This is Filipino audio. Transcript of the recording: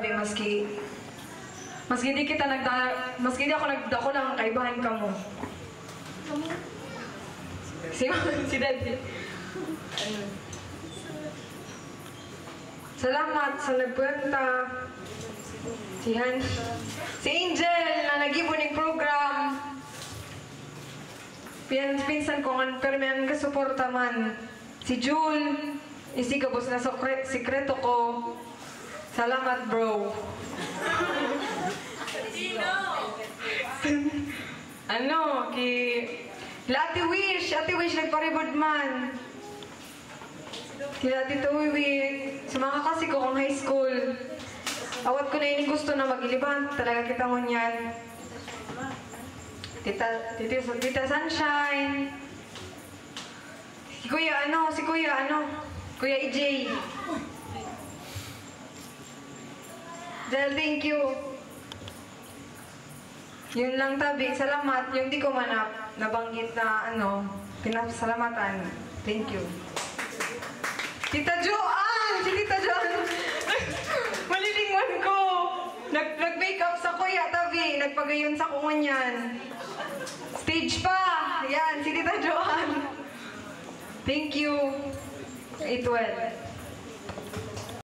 tabi, maski di kita maski di ako nagdako lang kaibahan ka mo. Si Daddy. Salamat sa nagpunta. Si Angel na nag-ibo ng program. Pinsan ko nga, pero may kasuporta man. Si Jul, isigabos na sikreto ko. Salamat, bro. Ate Wish, nagparibod man. Kila Tito Wiwi, sumaka kasi ko kung high school. Awat ko na yun gusto na mag-iliban. Talaga kita mo niyan. Tita Sunshine. Si Kuya EJ. Del, thank you. Yun lang tabi, salamat. Yung di ko man nabanggit na pinasalamatan. Thank you. Tita Joanne! Si Tita Joanne! Malilingwan ko! Nag-makeup sa kuya, tabi. Nagpagayon sa kunganyan. Stage pa! Yan, si Tita Joanne. Thank you. 812.